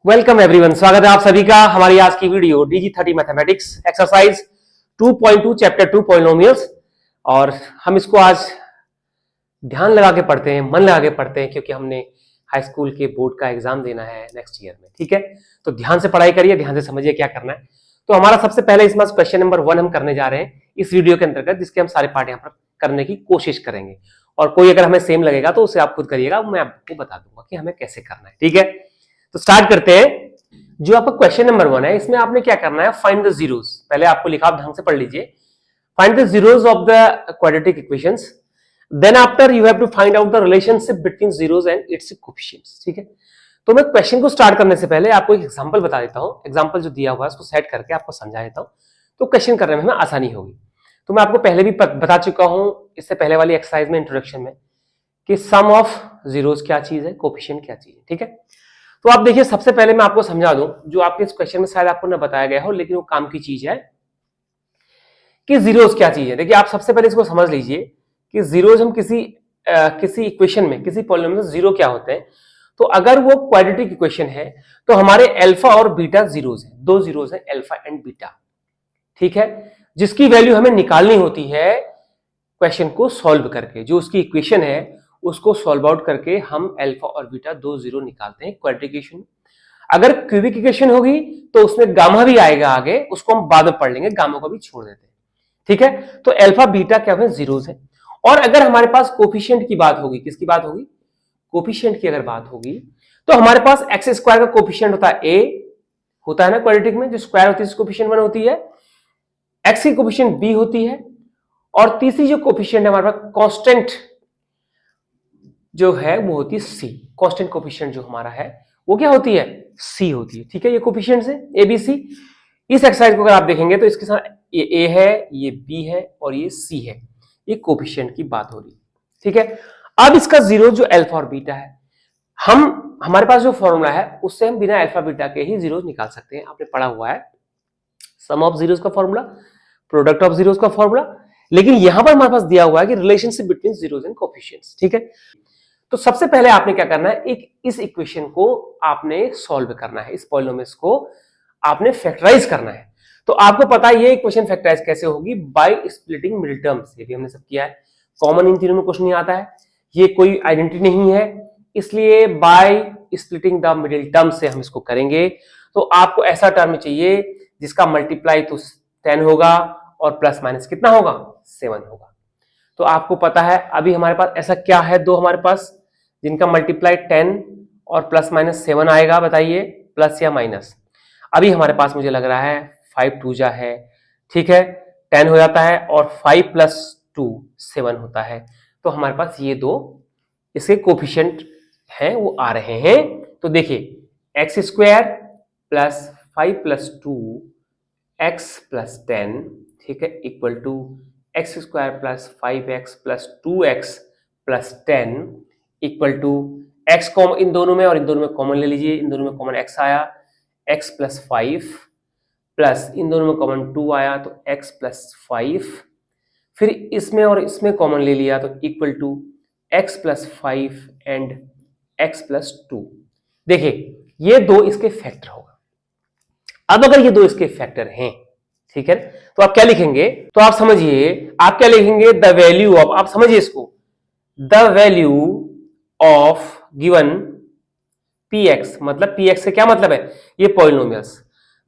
Welcome everyone, स्वागत है आप सभी का हमारी आज की video DG30 mathematics exercise 2.2 chapter 2 polynomials. और हम इसको आज ध्यान लगा के पढ़ते हैं, मन लगा के पढ़ते हैं, क्योंकि हमने हाई स्कूल के बोर्ड का एग्जाम देना है नेक्स्ट ईयर में। ठीक है, तो ध्यान से पढ़ाई करिए, ध्यान से समझिए क्या करना है। तो हमारा सबसे पहले इसमें क्वेश्चन नंबर 1 हम करने जा रहे हैं इस वीडियो के अंतर्गत, जिसके हम सारे पार्ट यहाँ पर करने की कोशिश करेंगे। और कोई अगर हमें सेम लगेगा तो उसे आप खुद करिएगा, मैं आपको बता दूंगा कि हमें कैसे करना है। ठीक है, तो स्टार्ट करते हैं। जो आपका क्वेश्चन नंबर 1 है, इसमें आपने क्या करना है, फाइंड द जीरोस। पहले आपको लिखा, आप ढंग से पढ़ लीजिए। Find the zeros of the quadratic equations, then after you have to find out the relationship between zeros and its coefficients. ठीक है, तो मैं क्वेश्चन को स्टार्ट करने से पहले आपको एक एग्जांपल बता देता हूं। एग्जांपल जो दिया हुआ है उसको सेट करके आपको समझा देता हूं, तो क्वेश्चन करने में हमें आसानी होगी। तो मैं आपको पहले भी बता चुका हूं, इससे पहले वाली एक्सरसाइज में, इंट्रोडक्शन में, कि सम ऑफ जीरोस क्या चीज है, कोएफिशिएंट क्या चीज है। ठीक है, तो आप देखिए, सबसे पहले मैं आपको समझा दूं, जो आपके इस क्वेश्चन में शायद आपको न बताया गया हो, लेकिन वो काम की चीज है कि जीरोस क्या चीज है। देखिए, आप सबसे पहले इसको समझ लीजिए कि जीरोस हम किसी इक्वेशन में, किसी पॉलिनोमियल में जीरो क्या होते हैं। तो अगर वो क्वाड्रेटिक इक्वेशन है तो हमारे अल्फा और बीटा जीरोस है, दो जीरोस है, अल्फा एंड बीटा। ठीक है, जिसकी वैल्यू हमें निकालनी होती है क्वेश्चन को सॉल्व करके। जो उसकी इक्वेशन है उसको सॉल्व आउट करके हम अल्फा और बीटा दो जीरो निकालते हैं क्वाड्रेटिक इक्वेशन। अगर क्यूबिक इक्वेशन होगी तो उसमें गामा भी आएगा आगे, उसको हम बाद में पढ़ लेंगे, गामा को भी छोड़ देते हैं। ठीक है, तो अल्फा बीटा क्या है, जीरोस है। और अगर हमारे पास कोफिशिएंट की बात होगी, किसकी बात होगी, कोफिशिएंट की अगर बात होगी, तो हमारे पास एक्स स्क्वायर का कोफिशिएंट होता है ए, होता है ना क्वाड्रेटिक में, जो स्क्वायर होती है कोफिशिएंट 1 होती है, एक्स की कोफिशिएंट बी होती है, और तीसरी जो कोफिशिएंट है हमारे पास कांस्टेंट जो है वो होती है सी। कांस्टेंट कोफिशिएंट जो हमारा है वो क्या होती है, सी होती है। ठीक है, ये कोफिशिएंट्स है ए बी सी। इस एक्सरसाइज को अगर आप देखेंगे तो इसके साथ ये ए है, ये बी है और ये सी है, ये कोफिशिएंट की बात हो रही है। ठीक है, अब इसका जीरो जो अल्फा और बीटा है, हमारे पास जो फॉर्मूला है उससे हम बिना अल्फा बीटा के ही जीरोस निकाल सकते हैं। आपने पढ़ा हुआ है सम ऑफ जीरोस का फॉर्मूला, प्रोडक्ट ऑफ जीरोस का फॉर्मूला। लेकिन यहां पर हमारे पास दिया हुआ है कि relationship between zeros and coefficients. ठीक है, तो सबसे पहले आपने क्या करना है, इस इक्वेशन को आपने सॉल्व करना है, इस पॉलिनोमियल्स को आपने फैक्टराइज करना है। तो आपको पता है ये इक्वेशन फैक्टराइज कैसे होगी, बाय स्प्लिटिंग मिडिल टर्म्स। ये भी हमने सब किया है, कॉमन इन तीनों में कुछ नहीं आता है, ये कोई आइडेंटिटी नहीं है, इसलिए by splitting the middle term से हम इसको करेंगे। तो आपको ऐसा टर्म चाहिए जिसका मल्टीप्लाई तो 10 होगा और प्लस माइनस कितना होगा, 7 होगा। तो आपको पता है अभी हमारे पास ऐसा क्या है, दो हमारे पास जिनका मल्टीप्लाई 10 और प्लस माइनस 7 आएगा, बताइए प्लस या माइनस। अभी हमारे पास मुझे लग रहा है 5 2 जा है। ठीक है, 10 हो जाता है और 5 प्लस 2 7 होता है। तो हमारे पास ये दो इसके कोफिशिएंट हैं वो आ रहे हैं। तो देखिए x square plus 5 plus 2 x plus 10, ठीक है, equal to x square plus 5x plus 2x plus 10 equal to x common इन दोनों में, और इन दोनों में कॉमन ले लीजिए, इन दोनों में कॉमन x आया, x प्लस 5 प्लस इन दोनों में कॉमन 2 आया तो x प्लस 5, फिर इसमें और इसमें कॉमन ले लिया तो equal to x plus 5 and x plus 2। देखिए ये दो इसके फैक्टर होगा। अब अगर ये दो इसके फैक्टर हैं, ठीक है, तो आप क्या लिखेंगे, तो आप समझिए आप क्या लिखेंगे, द वैल्यू ऑफ, आप समझिए इसको, the value of given px, मतलब px से क्या मतलब है, ये पॉलिनोमियल्स,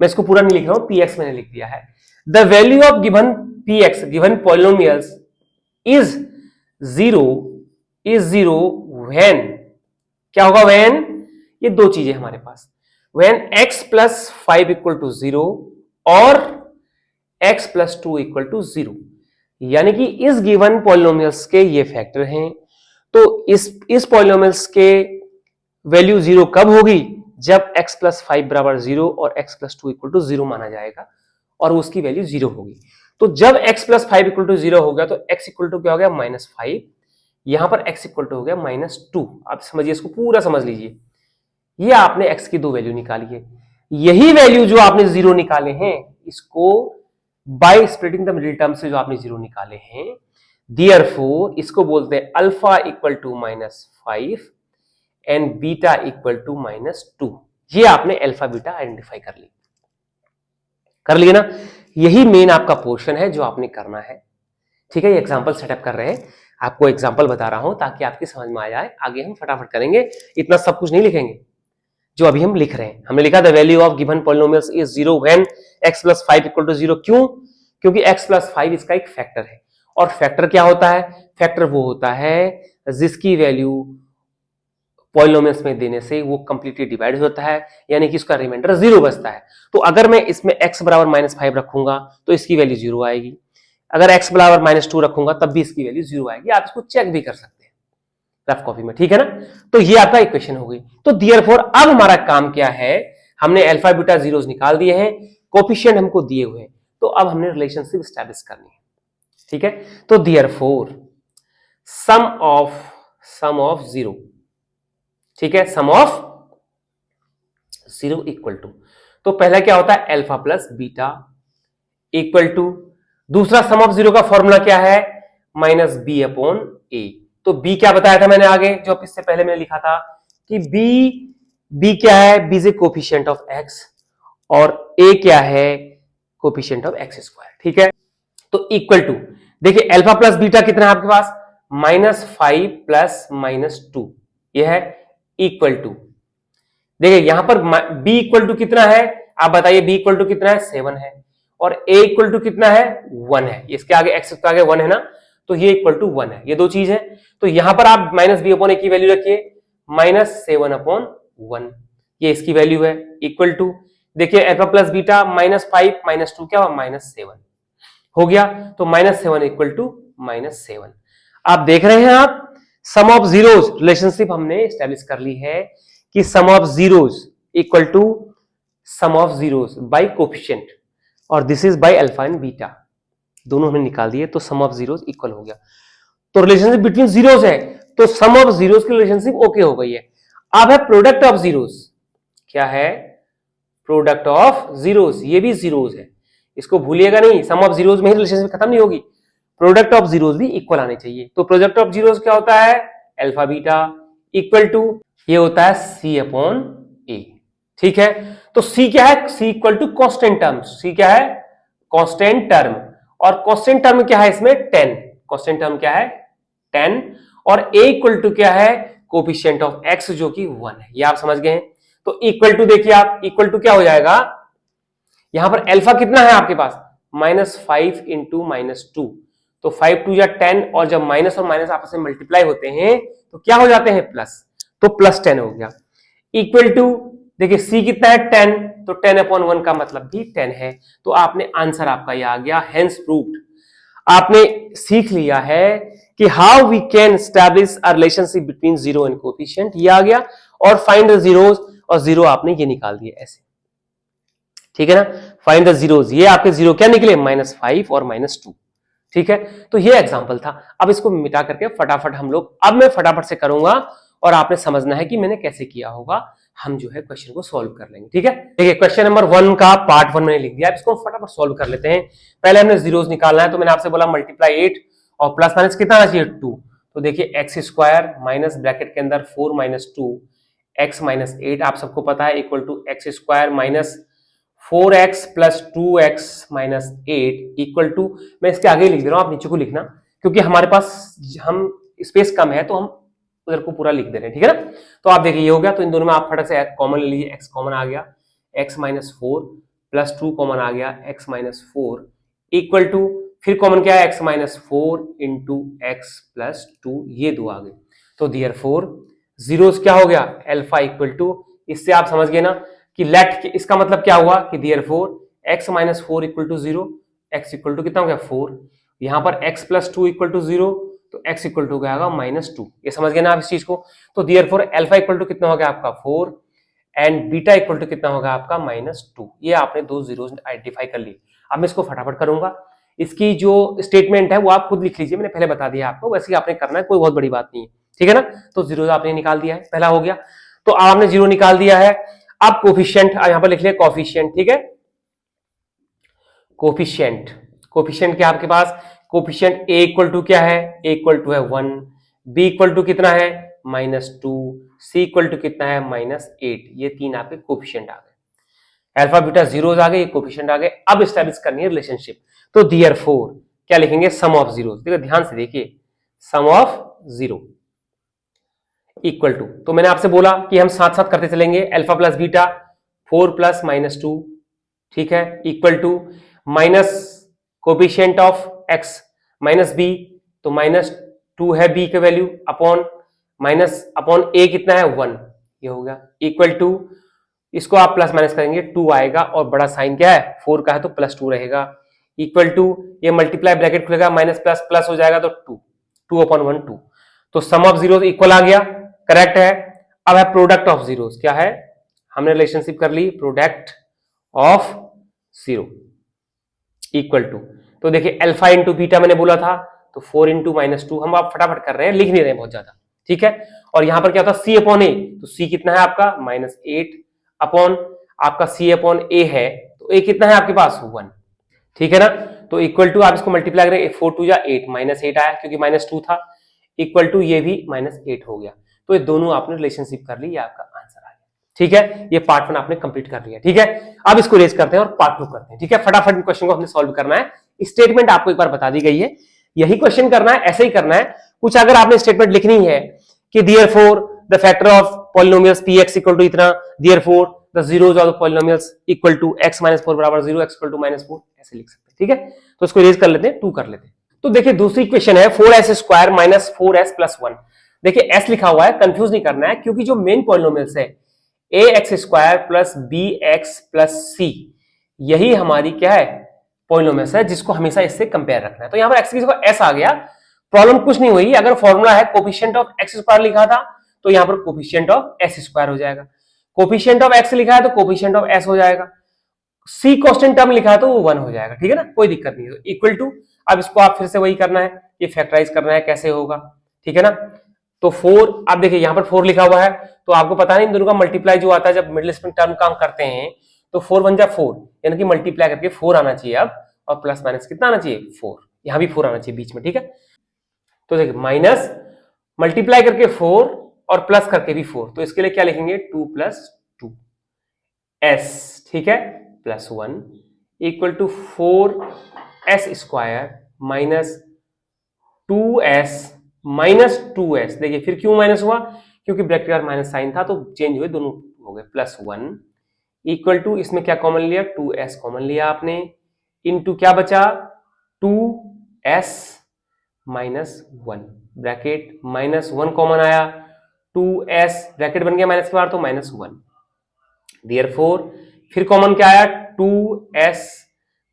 मैं इसको पूरा नहीं लिख रहा हूं, px मैंने लिख दिया है। The value of given px, given polynomials is zero when, क्या होगा, व्हेन, ये दो चीजें हमारे पास, when x plus 5 equal to 0 और x प्लस 2 इक्वल टू 0, यानी कि इस गिवन पॉलिनोमियल्स के ये फैक्टर हैं। तो इस पॉलिनोमियल्स के वैल्यू 0 कब होगी, जब x प्लस 5 बराबर 0 और x प्लस 2 इक्वल टू 0 माना जाएगा और उसकी वैल्यू 0 होगी। तो जब x प्लस 5 इक्वल टू 0 हो गया तो x इक्वल टू क्या हो गया, -5, यहां पर x इक्वल टू हो गया -2। आप समझिए, इसको पूरा समझ लीजिए, ये आपने x की दो वैल्यू निकाली है, यही वैल्यू जो आपने 0 निकाले हैं, इसको by splitting the middle term से जो आपने 0 निकाले हैं, देयरफॉर इसको बोलते हैं alpha equal to -5 and beta equal to -2। ये आपने अल्फा बीटा आइडेंटिफाई कर लिया ना। यही मेन आपका पोर्शन है जो आपने करना है। ठीक है, ये एग्जांपल सेटअप कर रहे हैं, आपको एग्जांपल बता रहा हूं ताकि आपकी समझ में आ जाए। आगे हम फटाफट करेंगे, इतना सब कुछ नहीं लिखेंगे जो अभी हम लिख रहे हैं। हमने लिखा the value of given polynomials is 0 when x + 5 = 0। क्यों? क्योंकि x + 5 इसका एक फैक्टर है, और फैक्टर क्या होता है? फैक्टर वो होता है जिसकी वैल्यू पॉलिनोमियल्स में देने से वो कंप्लीटली डिवाइड होता है, यानी कि इसका रिमाइंडर 0 बचता है। तो अगर मैं इसमें x बराबर -5 रखूंगा तो इसकी वैल्यू 0 आएगी, अगर x बराबर -2 रखूंगा तब भी इसकी वैल्यू 0 आएगी। आप इसको चेक भी कर सकते हैं रफ कॉपी में, ठीक है ना। तो ये आपका इक्वेशन हो गई। तो देयरफॉर अब हमारा काम क्या है, हमने अल्फा बीटा जीरोस निकाल दिए हैं, कोफिशिएंट हमको दिए हुए हैं, तो अब हमने रिलेशनशिप एस्टैब्लिश करनी है। ठीक है, तो देयरफॉर सम ऑफ 0, ठीक है, सम ऑफ 0 इक्वल टू, तो पहला क्या होता है alpha plus beta equal to, दूसरा सम ऑफ 0 का फॉर्मूला क्या है -b/a। तो b क्या बताया था मैंने आगे, जो इससे पहले मैंने लिखा था कि b क्या है, b is a coefficient of x और a क्या है, कोफिशिएंट ऑफ x²। ठीक है, तो इक्वल टू, देखिए अल्फा प्लस बीटा कितना है आपके पास, -5 प्लस -2, यह है इक्वल टू, देखिए यहां पर b इक्वल टू कितना है, आप बताइए b इक्वल टू कितना है, 7 है, और a इक्वल टू कितना है, 1 है, इसके आगे x के आगे 1 है ना, तो ये इक्वल टू 1 है, ये दो चीज है। तो यहां पर आप -b/a की वैल्यू रखिए -7/1, ये इसकी वैल्यू है इक्वल टू, देखिए अल्फा प्लस बीटा -5 -2 क्या हुआ, -7 हो गया, तो -7 इक्वल टू -7। आप देख रहे हैं, आप सम ऑफ जीरोस रिलेशनशिप हमने एस्टेब्लिश कर ली है कि sum of zeros equal to sum of zeros by coefficient, और this is by alpha and beta, दोनों हमने निकाल दिए, तो सम ऑफ जीरोस इक्वल हो गया। तो रिलेशनशिप बिटवीन जीरोस है, तो सम ऑफ जीरोस की रिलेशनशिप ओके हो गई है। अब है प्रोडक्ट ऑफ जीरोस, क्या है, प्रोडक्ट ऑफ जीरोस, ये भी जीरोस है, इसको भूलिएगा नहीं, सम ऑफ जीरोस में ही रिलेशनशिप खत्म नहीं होगी, प्रोडक्ट ऑफ जीरोस भी इक्वल आने चाहिए। तो प्रोडक्ट ऑफ जीरोस क्या होता है, अल्फा बीटा इक्वल टू, ये होता है c/a। ठीक है, तो c क्या है, c equal to constant term, c क्या है, कांस्टेंट टर्म, और कांस्टेंट टर्म क्या है इसमें 10, कांस्टेंट टर्म क्या है 10, और a इक्वल टू क्या है, कोफिशिएंट ऑफ x जो कि 1 है, ये आप समझ गए हैं। तो इक्वल टू देखिए आप, इक्वल टू क्या हो जाएगा, यहां पर अल्फा कितना है आपके पास, -5 इंटू -2, तो 5 2 या 10, और जब माइनस और माइनस आपस में मल्टीप्लाई होते हैं तो क्या हो जाते हैं, प्लस, तो +10 हो गया, इक्वल टू, देखिए c कितना है 10, तो 10/1 का मतलब भी 10 है, तो आपने आंसर आपका ये आ गया, हेंस प्रूव्ड। आपने सीख लिया है कि how we can establish a relationship between zero and coefficient, ये आ गया, और फाइंड द जीरोस, और जीरो आपने ये निकाल दिए ऐसे, ठीक है ना, फाइंड द जीरोस, ये आपके जीरो क्या निकले, -5 और -2। ठीक है, तो ये एग्जांपल था। अब इसको मिटा करके फटाफट हम लोग, अब मैं फटाफट से करूंगा और आपने समझना है कि मैंने कैसे किया होगा, हम जो है क्वेश्चन को सॉल्व कर लेंगे। ठीक है, देखिए क्वेश्चन नंबर 1 का पार्ट 1 मैंने लिख दिया, इसको फटाफट सॉल्व कर लेते हैं। पहले हमने जीरोस निकालना है, तो मैंने आपसे बोला मल्टीप्लाई 8 और प्लस माइनस कितना आना चाहिए 2, तो देखिए x² माइनस ब्रैकेट के अंदर 4 - 2 x - 8, आप सबको पता है equal to x² minus 4x plus 2x minus 8 equal to, मैं इसके आगे लिख दे रहा हूं, आप नीचे को लिखना, क्योंकि हमारे पास हम स्पेस कम है तो हम उधर को पूरा लिख दे रहे हैं, ठीक है ना। तो आप देखिए ये हो गया, तो इन दोनों में आप फटक से कॉमन ले लीजिए, x कॉमन आ गया, x - 4 प्लस 2 कॉमन आ गया, x - 4 इक्वल टू, फिर कॉमन क्या है, x - 4 इंटू x प्लस 2, ये दो आ गए। तो देयरफॉर जीरोस क्या हो गया, अल्फा इक्वल टू, इससे आप समझ गए ना कि लेट, इसका मतलब क्या हुआ कि therefore x - 4 equal to 0, x equal to कितना हो गया 4, यहां पर x प्लस 2 इक्वल टू 0, तो x इक्वल टू गया -2, ये समझ गए ना आप इस चीज को। तो देयरफॉर अल्फा इक्वल टू कितना हो गया आपका 4 एंड बीटा इक्वल टू कितना होगा आपका -2, ये आपने दो जीरोस आइडेंटिफाई कर ली। अब मैं इसको फटाफट करूंगा, इसकी जो स्टेटमेंट है वो आप खुद लिख लीजिए, मैंने पहले बता दिया आपको, वैसे ही आपने करना है, कोई बहुत बड़ी बात नहीं है, ठीक है ना। तो जीरो आपने निकाल दिया है, पहला हो गया, तो आपने जीरो निकाल दिया है। अब कोफिशिएंट यहां पर लिख लिया कॉफिशिएंट, ठीक है, कोफिशिएंट, कोफिशिएंट क्या आपके पास, कोफिशिएंट a इक्वल टू क्या है, a इक्वल टू है 1, b इक्वल टू कितना है -2, सी इक्वल टू कितना है -8। ये 3 आपके कोफिशिएंट आ गए, अल्फा बीटा जीरोस आ गए, ये कोफिशिएंट आ गए। अब एस्टैब्लिश करनी है रिलेशनशिप, तो देयरफॉर क्या लिखेंगे, सम ऑफ जीरोस। देखो ध्यान से देखिए, सम ऑफ जीरो इक्वल टू, तो मैंने आपसे बोला कि हम साथ साथ करते चलेंगे, अल्फा प्लस बीटा 4 प्लस -2, ठीक है, equal to minus coefficient of x minus b, तो -2 है बी के value, upon minus upon a कितना है 1, ये हो गया, इक्वल टू, इसको आप प्लस माइनस करेंगे 2 आएगा, और बड़ा साइन क्या है 4 का है तो +2 रहेगा, इक्वल टू, ये मल्टीप्लाई ब्रैकेट खुलेगा, माइनस प्लस प्लस हो जाएगा, तो 2/1 2, तो सम ऑफ जीरोस इक्वल आ गया, करेक्ट है। अब है प्रोडक्ट ऑफ जीरोस, क्या है, हमने रिलेशनशिप कर ली, product of zero equal to, तो देखिए अल्फा इंटू बीटा मैंने बोला था, तो 4 इंटू -2, हम आप फटाफट कर रहे हैं, लिख नहीं रहे हैं बहुत ज्यादा, ठीक है। और यहां पर क्या होता है सी अपॉन ए, तो सी कितना है आपका -8 अपॉन आपका सी अपॉन ए है, तो ए कितना है आपके पास 1, ठीक है ना। तो इक्वल टू आप इसको मल्टीप्लाई करें, 4 2 जा 8, -8 आया क्योंकि -2 था, इक्वल टू ये भी -8 हो गया, तो ये दोनों आपने रिलेशनशिप कर ली, ये आपका आंसर आ गया, ठीक है। ये पार्ट 1 आपने कंप्लीट कर लिया, ठीक है। अब इसको रेज करते हैं और पार्ट 2 करते हैं, ठीक है। फटाफट क्वेश्चन को हमने सॉल्व करना है, स्टेटमेंट आपको एक बार बता दी गई है, यही क्वेश्चन करना है, ऐसे ही करना है कुछ। अगर आपने स्टेटमेंट लिखनी है कि therefore the factor of polynomials px equal to इतना, therefore the zeros of the polynomials equal to x - 4 बराबर 0, x इक्वल टू -4, ऐसे लिख सकते हैं, ठीक है। तो इसको रेज कर लेते हैं, 2 कर लेते हैं। तो देखिए दूसरी इक्वेशन है 4s square minus 4s plus 1। देखिए s लिखा हुआ है, कंफ्यूज नहीं करना है, क्योंकि जो मेन पॉलिनोमियल्स है ax square plus bx plus c, यही हमारी क्या है पॉलिनोमियल्स है, जिसको हमेशा इससे कंपेयर रखना है। तो यहां पर x की जगह s आ गया, प्रॉब्लम कुछ नहीं हुई। अगर फॉर्मूला है कोफिशिएंट ऑफ x स्क्वायर लिखा था, तो यहां पर कोफिशिएंट ऑफ s स्क्वायर हो जाएगा, कोफिशिएंट ऑफ x लिखा है तो कोफिशिएंट ऑफ s हो जाएगा, c कांस्टेंट टर्म लिखा है तो वो 1 हो जाएगा, ठीक है ना, कोई दिक्कत नहीं है। इक्वल टू, अब इसको आप फिर से वही करना है, ये फैक्टराइज करना है, कैसे होगा, ठीक है ना। तो 4, आप देखिए यहां पर 4 लिखा हुआ है, तो आपको पता नहीं इन दोनों का मल्टीप्लाई जो आता है जब मिडिल स्प्रिंग टर्म काम करते हैं, तो 4 1 जा 4, यानी कि मल्टीप्लाई करके 4 आना चाहिए अब, और प्लस माइनस कितना आना चाहिए 4, यहां भी 4 आना चाहिए बीच में, ठीक है। तो देखिए माइनस मल्टीप्लाई करके 4 और प्लस करके भी 4, तो इसके लिए क्या लिखेंगे 2 + 2 s, ठीक है, plus 1 equal to 4s square minus 2s minus 2s। देखिए फिर क्यों माइनस हुआ, क्योंकि ब्रैकेट का माइनस साइन था, तो चेंज हुए, दोनों हो गए, प्लस 1 इक्वल टू, इसमें क्या कॉमन लिया 2s कॉमन लिया आपने, इनटू क्या बचा 2s माइनस 1, ब्रैकेट -1 कॉमन आया, 2s ब्रैकेट बन गया माइनस के बाहर, तो -1, देयरफॉर फिर कॉमन क्या आया 2s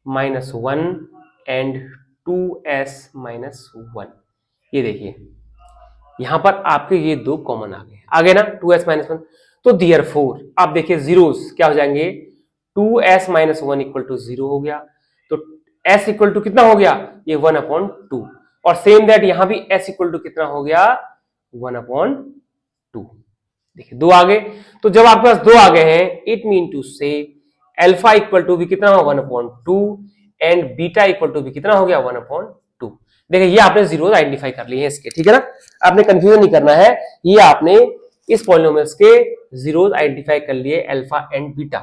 minus 1 and 2s minus 1। ये देखिए यहां पर आपके ये दो कॉमन आ गए ना 2s माइनस 1, तो देयरफॉर आप देखिए जीरोस क्या हो जाएंगे, 2s माइनस 1 इक्वल टू 0 हो गया, तो s इक्वल टू कितना हो गया, ये 1/2, और सेम दैट यहां भी s इक्वल टू कितना हो गया 1/2। देखिए 2 आ गए, तो जब आपके पास 2 आ गए हैं, इट मीन टू से अल्फा इक्वल टू भी कितना हो 1/2 एंड बीटा इक्वल टू भी कितना हो गया 1/2। देखिए ये आपने जीरो आइडेंटिफाई कर लिए हैं इसके, ठीक है ना, आपने कंफ्यूजन नहीं करना है, ये आपने इस पॉलिनोमियल्स के जीरोस आइडेंटिफाई कर लिए अल्फा एंड बीटा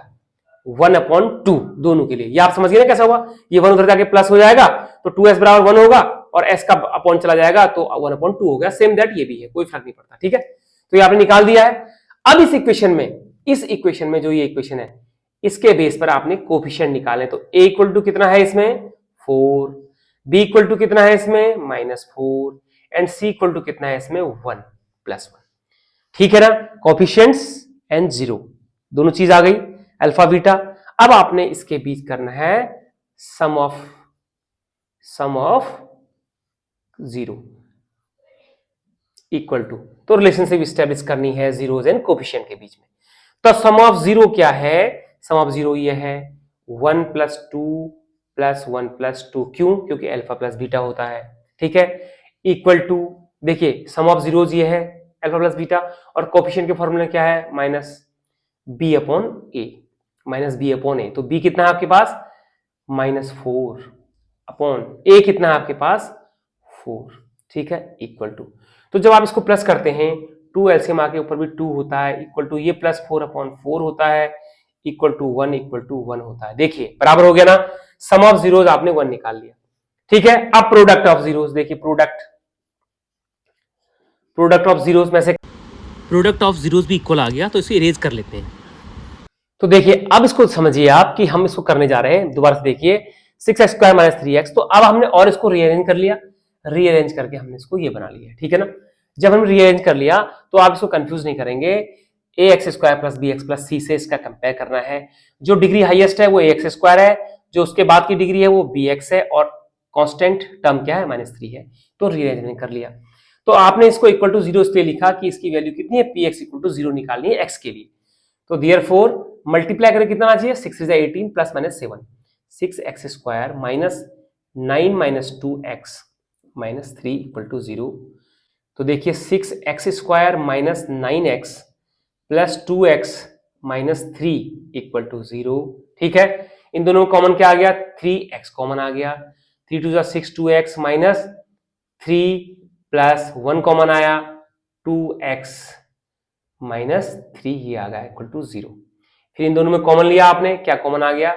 1/2 दोनों के लिए। ये आप समझ गए ना कैसा हुआ, ये 1 उधर जाके प्लस हो जाएगा, तो 2s बराबर 1 होगा, और s का अपॉन चला जाएगा, तो 1/2 हो गया, सेम दैट ये भी है, कोई फर्क नहीं पड़ता, ठीक है। तो ये आपने निकाल दिया है। अब इस इक्वेशन में जो ये इक्वेशन है, इसके बेस पर आपने कोफिशिएंट निकाले, तो a इक्वल टू कितना है इसमें 4, b इक्वल टू कितना है इसमें -4 एंड c इक्वल टू कितना है इसमें 1 + 1, ठीक है ना। कोफिशिएंट्स एंड जीरो दोनों चीज आ गई, अल्फा बीटा। अब आपने इसके बीच करना है सम ऑफ जीरो इक्वल टू, तो रिलेशनशिप स्टैब्लिश करनी है जीरोस एंड कोफिशिएंट के बीच में। तो सम ऑफ जीरो क्या है, सम ऑफ जीरो ये है 1 + 2 + 1 + 2, क्यों, क्योंकि अल्फा प्लस बीटा होता है, ठीक है, इक्वल टू, देखिए सम ऑफ जीरोस ये है अल्फा प्लस बीटा, और कोफिशिएंट के फॉर्मूला क्या है -b/a, -b/a, तो b कितना है आपके पास -4 अपॉन a कितना है आपके पास 4, ठीक है, इक्वल टू, तो जब आप इसको प्लस करते हैं 2 एलसीएम आके ऊपर भी 2 होता है, इक्वल टू ये प्लस 4/4 होता है, इक्वल टू 1 होता है। देखिए बराबर हो गया ना, सम ऑफ जीरोस आपने 1 निकाल लिया। ठीक है, अब प्रोडक्ट ऑफ जीरोस देखिए, प्रोडक्ट ऑफ जीरोस में से प्रोडक्ट ऑफ जीरोस भी इक्वल आ गया, तो इसे इरेज कर लेते हैं। तो देखिए अब इसको समझिए आप कि हम इसको करने जा रहे हैं। दोबारा से देखिए 6x² माइनस 3x, तो अब हमने और इसको रीअरेंज कर लिया, रीअरेंज करके हमने इसको ये बना लिया। ठीक है ना, जब हम रीअरेंज कर लिया तो आप इसको कंफ्यूज नहीं करेंगे, ax² plus bx plus c से इसका कंपेयर करना है। जो डिग्री हाईएस्ट है वो ax² है, जो उसके बाद की डिग्री है वो bx है, और कांस्टेंट टर्म क्या है -3 है। तो रीअरेंजमेंट कर लिया, तो आपने इसको इक्वल टू 0 इसलिए लिखा कि इसकी वैल्यू कितनी है, px इक्वल टू 0 निकालनी है x के लिए। तो देयरफॉर मल्टीप्लाई करें कितना आ जाए, 6 is 18 plus -7, 6x² minus 9 minus 2x minus 3 equal to 0। तो देखिए 6x² minus 9x plus 2x minus 3 equal to 0। ठीक है, इन दोनों में कॉमन क्या आ गया, 3x कॉमन आ गया, 3 2 6 2x माइनस 3 प्लस 1 कॉमन आया, 2x माइनस 3 ये आ गया इक्वल टू 0। फिर इन दोनों में कॉमन लिया आपने, क्या कॉमन आ गया,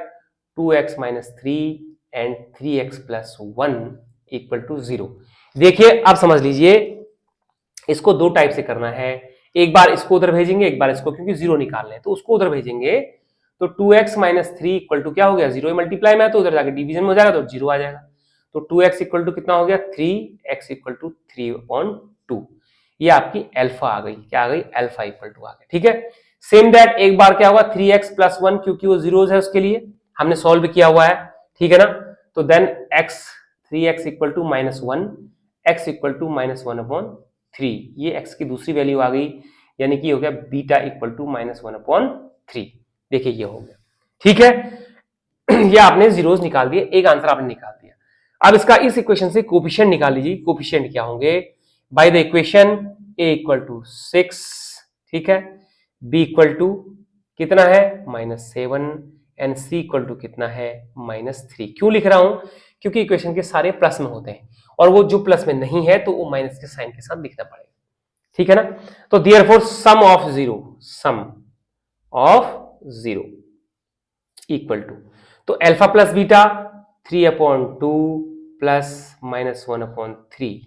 2x minus 3 and 3x plus 1 equal to 0। देखिए अब समझ लीजिए, इसको दो टाइप से करना है, एक बार इसको उधर भेजेंगे, एक बार इसको, क्योंकि 0 निकालना है तो उसको उधर भेजेंगे। तो 2x माइनस 3 इक्वल टू क्या हो गया, 0 मल्टीप्लाई में है तो उधर जाके डिवीजन में हो जाएगा तो 0 आ जाएगा। तो 2x इक्वल टू कितना हो गया, 3x इक्वल टू 3/2। ये आपकी अल्फा आ गई, क्या आ गई, अल्फा इक्वल टू आ गया। ठीक है, सेम दैट एक बार क्या होगा, 3x प्लस 1, क्योंकि वो जीरोस है उसके लिए हमने सॉल्व किया हुआ है। ठीक है ना, तो then x 3x equal to -1, x equal to -1/3, ये x की दूसरी वैल्यू आ गई, यानी कि हो गया बीटा इक्वल टू -1/3। देखिए ये हो गया। ठीक है, ये आपने जीरोस निकाल दिए, एक आंसर आपने निकाल दिया। अब इसका इस इक्वेशन से कोफिशिएंट निकाल लीजिए। कोफिशिएंट क्या होंगे, by the equation a equal to 6, ठीक है, b इक्वल टू कितना है -7 एंड c इक्वल टू कितना है -3। क्यों लिख रहा हूं, क्योंकि इक्वेशन के सारे प्लस में होते हैं और वो जो प्लस में नहीं है तो वो माइनस के साइन के साथ लिखना पड़ेगा। ठीक है ना, तो therefore sum of zero equal to, तो alpha plus beta 3/2 plus -1/3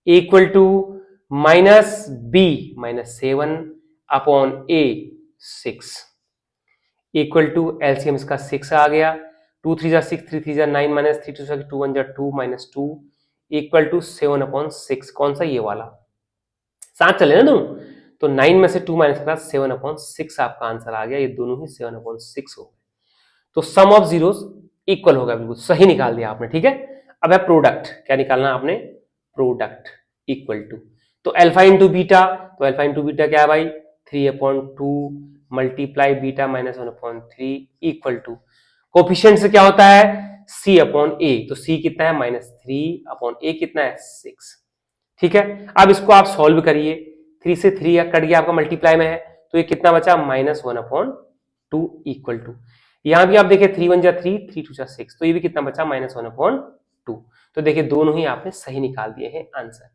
equal to minus b -7/a 6 equal to LCM इसका 6 आ गया, 2 3 6 3 3 9 माइनस 3 2 2 1 2 माइनस 2 इक्वल टू 7/6। कौन सा, ये वाला, साथ चले ना दोनों, तो 9 में से 2 माइनस करा 7/6 आपका आंसर आ गया। ये दोनों ही 7/6 हो गए, तो सम ऑफ जीरोस इक्वल होगा, बिल्कुल सही निकाल दिया आपने। ठीक है, अब है प्रोडक्ट, क्या निकालना आपने, प्रोडक्ट इक्वल टू, तो अल्फा इंटू बीटा, तो अल्फा इंटू बीटा क्या है भाई, 3/2 multiply beta -1/3 equal to, coefficient से क्या होता है c/a, तो c कितना है -3/a कितना है 6। ठीक है, अब इसको आप सॉल्व करिए, 3 से 3 कट गया आपका, मल्टीप्लाई में है तो ये कितना बचा -1/2 इक्वल टू, यहां भी आप देखिए 3 1 3 3 2 6, तो ये भी कितना बचा -1/2। तो देखिए दोनों ही आपने सही निकाल दिए हैं आंसर,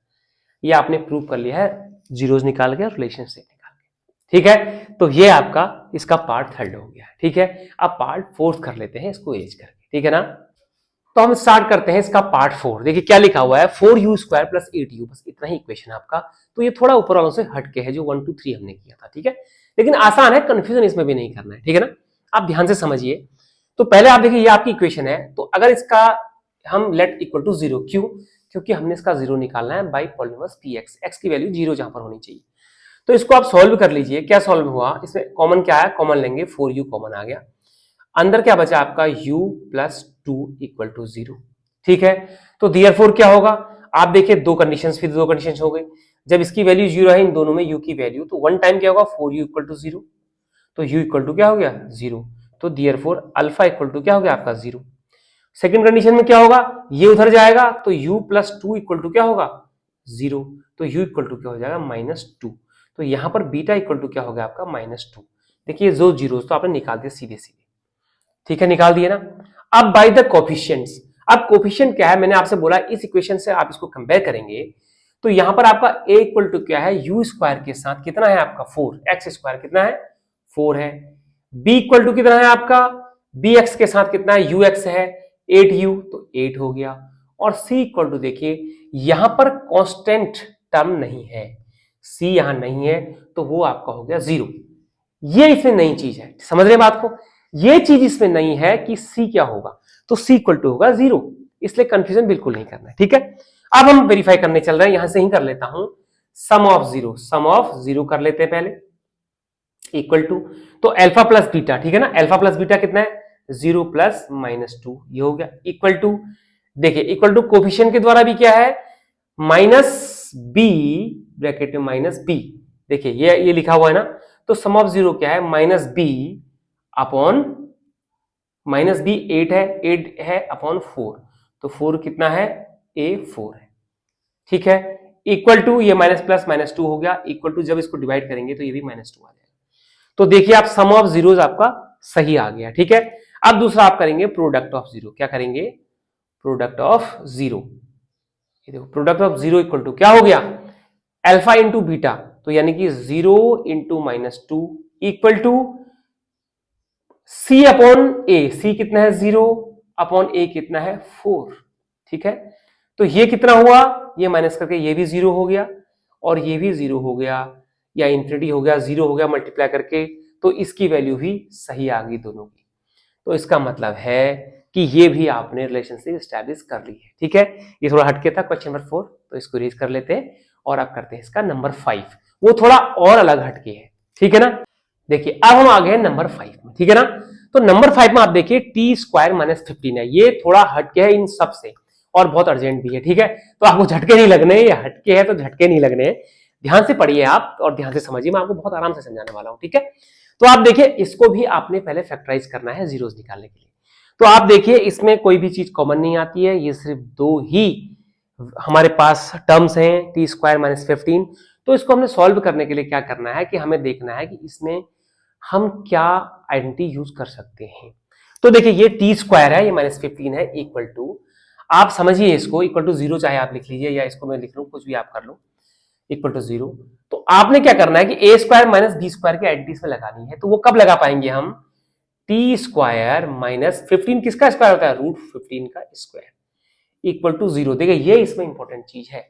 ये आपने प्रूव कर लिया है जीरोस निकाल के, रिलेशनशिप निकाल के। ठीक है, तो ये आपका इसका पार्ट थर्ड हो गया। ठीक है, अब पार्ट फोर्थ कर लेते हैं इसको एज करके। ठीक है ना, तो हम स्टार्ट करते हैं इसका पार्ट 4। देखिए क्या लिखा हुआ है, 4u² प्लस 8u, बस इतना ही इक्वेशन आपका। तो ये थोड़ा ऊपर वालों से हटके है, जो 1 2 3 हमने किया था। ठीक है, लेकिन आसान है, कंफ्यूजन इसमें भी नहीं करना है। ठीक है ना, आप ध्यान से समझिए। तो पहले आप देखिए ये आपकी इक्वेशन है, तो अगर इसका हम लेट इक्वल टू 0, क्यों, क्योंकि हमने इसका 0 निकालना है बाई पॉलीनोमियल px, x की वैल्यू 0 जहां पर होनी चाहिए। तो इसको आप सॉल्व कर लीजिए। क्या सॉल्व हुआ, इसमें कॉमन क्या है, कॉमन लेंगे, 4u कॉमन आ गया, अंदर क्या बचा आपका u प्लस 2 इक्वल टू 0। ठीक है, तो देयरफॉर क्या होगा, आप देखिए दो कंडीशंस, फिर दो कंडीशंस हो गई। जब इसकी वैल्यू 0 है इन दोनों में u की वैल्यू, तो वन टाइम क्या होगा 4u इक्वल टू 0, तो u इक्वल टू क्या हो गया 0, तो देयरफॉर अल्फा इक्वल टू क्या हो गया आपका 0। सेकंड कंडीशन में क्या होगा, ये उधर जाएगा तो u प्लस 2 इक्वल टू क्या होगा 0, तो u इक्वल टू क्या हो जाएगा -2, तो यहां पर बीटा इक्वल टू क्या हो गया आपका -2। देखिए जो जीरोस तो आपने निकाल दिया सीधे सीधे। ठीक है, निकाल दिए ना। अब बाय द कोफिशिएंट्स, अब कोफिशिएंट क्या है, मैंने आपसे बोला इस इक्वेशन से आप इसको कंपेयर करेंगे तो यहां पर आपका a इक्वल टू क्या है, u स्क्वायर के साथ कितना है आपका 4, x स्क्वायर कितना है 4 है। b इक्वल टू कितना है आपका, bx के साथ कितना है, ux है 8u, तो 8 हो गया। और c इक्वल टू देखिए यहां पर कांस्टेंट टर्म नहीं है, c यहां नहीं है, तो वो आपका हो गया 0। ये इसमें नई चीज है, समझ रहे हैं बात को, ये चीज इसमें नहीं है कि c क्या होगा, तो c इक्वल टू होगा 0, इसलिए कंफ्यूजन बिल्कुल नहीं करना है, ठीक है। अब हम वेरीफाई करने चल रहे हैं, यहां से ही कर लेता हूं, सम ऑफ जीरो कर लेते हैं पहले, इक्वल टू, तो अल्फा प्लस बीटा, ठीक है ना, अल्फा प्लस बीटा कितना है 0 प्लस -2, ये हो गया। इक्वल टू, देखिए इक्वल टू कोफिशिएंट के द्वारा भी क्या है, माइनस बी ब्रैकेट में माइनस बी, देखिए ये लिखा हुआ है ना, तो सम ऑफ जीरो क्या है, minus b upon minus b 8 है अपॉन 4, तो 4 कितना है A4 है, ठीक है। इक्वल टू, ये माइनस प्लस -2 हो गया, इक्वल टू जब इसको डिवाइड करेंगे तो ये भी -2 आ जाएगा। तो देखिए आप सम ऑफ जीरोस आपका सही आ गया, ठीक है। अब दूसरा आप करेंगे प्रोडक्ट ऑफ जीरो, क्या करेंगे, प्रोडक्ट ऑफ जीरो, ये देखो product of zero equal to क्या हो गया, अल्फा इंटू बीटा, तो यानी कि 0 into -2 equal to c upon a, c कितना है 0 अपॉन a कितना है 4, ठीक है। तो ये कितना हुआ, ये माइनस करके ये भी 0 हो गया और ये भी 0 हो गया, या इंफिनिटी हो गया, 0 हो गया मल्टीप्लाई करके, तो इसकी वैल्यू भी सही आ गई दोनों की। तो इसका मतलब है कि ये भी आपने रिलेशनशिप एस्टैब्लिश कर ली है, ठीक है। ये थोड़ा हटके था क्वेश्चन नंबर 4, तो इसको रीज कर लेते हैं और अब करते हैं इसका नंबर 5, वो थोड़ा और अलग हटके है, ठीक है ना। देखिए अब हम आ गए नंबर 5 में, ठीक है ना। तो नंबर 5 में आप देखिए टी स्क्वायर माइनस 15 है, ये थोड़ा हटके है इन सब से और बहुत अर्जेंट भी है, ठीक है। तो आपको झटके नहीं लगने, ये हटके है तो झटके नहीं लगने, ध्यान से पढ़िए आप और ध्यान से समझिए, मैं आपको बहुत आराम से समझाने वाला हूं, ठीक है। तो आप देखिए इसको भी आपने पहले फैक्टराइज करना है जीरोस निकालने के लिए। तो आप देखिए इसमें कोई भी चीज कॉमन नहीं आती है, ये सिर्फ दो ही हमारे पास टर्म्स हैं, टी स्क्वायर माइनस 15। तो इसको हमने सॉल्व करने के लिए क्या करना है कि हमें देखना है कि इसमें हम क्या आइडेंटिटी यूज कर सकते हैं। तो देखिए ये टी स्क्वायर है, ये -15 है, इक्वल टू, आप समझिए इसको, इक्वल टू 0 चाहे आप लिख लीजिए या इसको मैं लिख लूं, कुछ भी आप कर लो, इक्वल टू 0। तो आपने क्या करना है कि ए स्क्वायर माइनस बी स्क्वायर की आइडेंटिटी इसमें लगानी है। तो वो कब लगा पाएंगे हम, टी स्क्वायर माइनस 15 किसका स्क्वायर होता है, √15 का स्क्वायर, इक्वल टू 0। देखिए ये इसमें इंपॉर्टेंट चीज है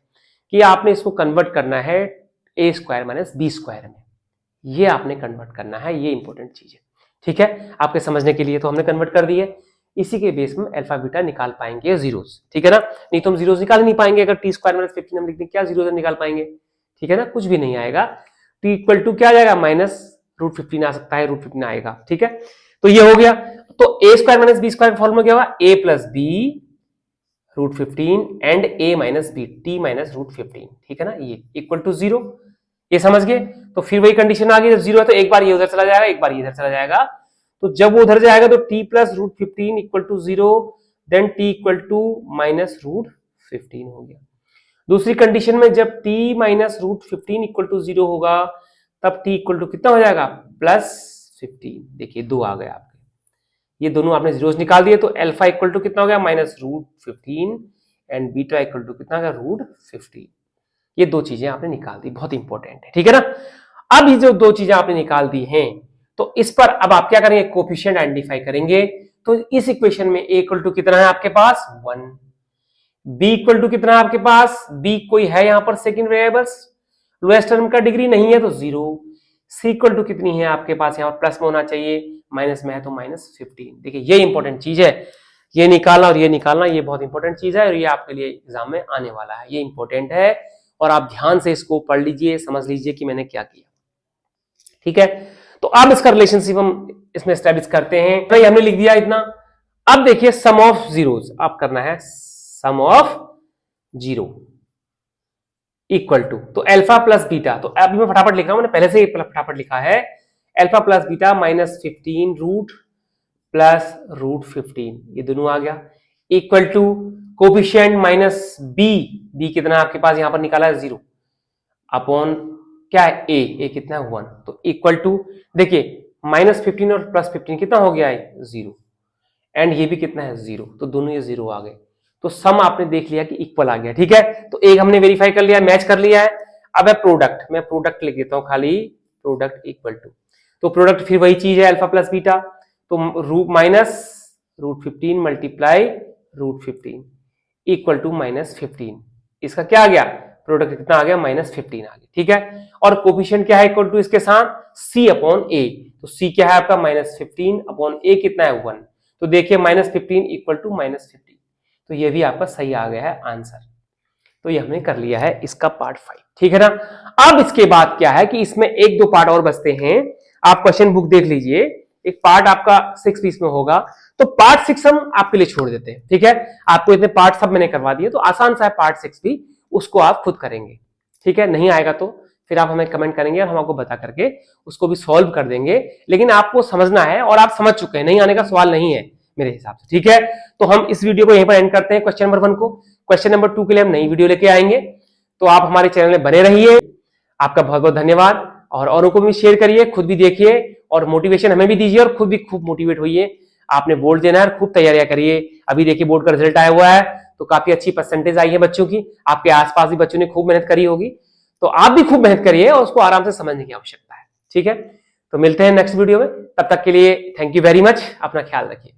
कि आपने इसको कन्वर्ट करना है ए स्क्वायर माइनस बी स्क्वायर में, ये आपने कन्वर्ट करना है, ये इंपॉर्टेंट चीज है, ठीक है। आपके समझने के लिए तो हमने कन्वर्ट कर दिए, इसी के बेस में अल्फा बीटा निकाल पाएंगे जीरोस, ठीक है ना। नहीं तो हम जीरोस निकाल नहीं पाएंगे, अगर टी स्क्वायर माइनस 15 हम लिख दें, क्या जीरोस निकाल पाएंगे, ठीक है ना, कुछ भी नहीं आएगा। टी इक्वल टू क्या आ जाएगा, -√15 आ सकता है, √15 आएगा, ठीक है। तो ये हो गया, तो a square minus b square का फॉर्मूला क्या होगा, a plus b √15 and a minus b t minus √15, ठीक है ना, ये इक्वल टू 0, ये समझ गए। तो फिर वही कंडीशन आ गई, जब 0 है तो एक बार ये उधर चला जाएगा, एक बार ये इधर चला जाएगा, तो जब वो उधर जाएगा तो t plus √15 equal to 0, then t equal to -√15 हो गया। दूसरी कंडीशन में जब t माइनस √15 इक्वल टू 0 होगा, तब t इक्वल टू कितना हो जाएगा, +15। देखिए 2 आ गया आपके, ये दोनों आपने जीरोस निकाल दिए, तो अल्फा इक्वल टू कितना हो गया, -√15 एंड बीटा इक्वल टू कितना होगा, √15। ये दो चीजें आपने निकाल दी, बहुत इंपॉर्टेंट है, ठीक है ना। अब ये जो दो चीजें आपने निकाल दी हैं, तो इस पर अब आप क्या करेंगे, कोफिशिएंट आइडेंटिफाई करेंगे। तो इस इक्वेशन में a इक्वल टू कितना है आपके पास 1, b इक्वल टू कितना है आपके पास, b कोई है यहां पर सेकंड वेरिएबल्स, लोएस्ट टर्म का डिग्री नहीं है तो 0, c इक्वल टू कितनी है आपके पास, यहां पर प्लस में होना चाहिए, माइनस में है तो -15। देखिए ये इंपॉर्टेंट चीज है, ये निकालना और ये निकालना, ये बहुत इंपॉर्टेंट चीज है और ये आपके लिए एग्जाम में आने वाला है, ये इंपॉर्टेंट है और आप ध्यान से इसको पढ़ लीजिए, समझ लीजिए कि मैंने क्या किया, ठीक है। तो अब इसका रिलेशनशिप हम इसमें एस्टैब्लिश करते हैं, भाई हमने लिख दिया इतना। अब देखिए सम ऑफ जीरोस आप करना है, सम ऑफ जीरो इक्वल टू, तो अल्फा प्लस बीटा, तो अभी मैं फटाफट लिख रहा हूं, मैंने पहले से ही फटाफट लिखा है, alpha plus beta -15 root plus √15, ये दोनों आ गया, equal to coefficient minus b कितना आपके पास यहां पर निकाला है 0 अपॉन क्या है ए कितना है 1, तो इक्वल टू देखिए -15 और +15 कितना हो गया है 0 एंड ये भी कितना है 0, तो दोनों ये 0 आ गए। तो सम आपने देख लिया कि इक्वल आ गया, ठीक है। तो एक हमने वेरीफाई कर लिया, मैच कर लिया है। अब है प्रोडक्ट, मैं प्रोडक्ट लिख देता हूं खाली, प्रोडक्ट इक्वल टू, तो प्रोडक्ट फिर वही चीज है अल्फा प्लस बीटा, तो root minus √15 multiply √15 equal to -15। इसका क्या आ गया, प्रोडक्ट कितना आ गया, -15 आ गया, ठीक है। और कोफिशिएंट क्या है इक्वल टू इसके साथ C/A, तो C क्या है आपका -15/A कितना है 1, तो देखिए -15 इक्वल टू -15, तो ये भी आपका सही आ गया है आंसर। तो ये हमने कर लिया है इसका पार्ट 5, ठीक है ना। अब इसके बाद क्या है कि इसमें एक दो पार्ट और बचते हैं, आप क्वेश्चन बुक देख लीजिए, एक पार्ट आपका 6 पीस में होगा, तो पार्ट 6 हम आपके लिए छोड़ देते हैं, ठीक है। आपको इतने पार्ट सब मैंने करवा दिए, तो आसान सा है पार्ट 6 भी, उसको आप खुद करेंगे, ठीक है। नहीं आएगा तो फिर आप हमें कमेंट करेंगे और हम आपको बता करके उसको भी सॉल्व कर देंगे, लेकिन आपको समझना है और आप समझ चुके हैं, नहीं आने का सवाल नहीं है मेरे हिसाब से, ठीक है। तो हम इस वीडियो को यहीं पर एंड करते हैं क्वेश्चन नंबर 1 को। क्वेश्चन नंबर 2 के लिए हम नई वीडियो लेके आएंगे, तो आप हमारे चैनल में बने रहिए। आपका बहुत बहुत धन्यवाद, और औरों को भी शेयर करिए, खुद भी देखिए और मोटिवेशन हमें भी दीजिए, और खुद भी खूब मोटिवेट होइए। आपने बोर्ड देना है, खूब तैयारियां करिए। अभी देखिए बोर्ड का रिजल्ट आया हुआ है, तो काफी अच्छी परसेंटेज आई है बच्चों की, आपके आसपास भी बच्चों ने खूब मेहनत करी होगी, तो आप भी खूब मेहनत करिए और उसको आराम से समझने की आवश्यकता है, ठीक है। तो मिलते हैं नेक्स्ट वीडियो में, तब तक के लिए थैंक यू वेरी मच, अपना ख्याल रखिए।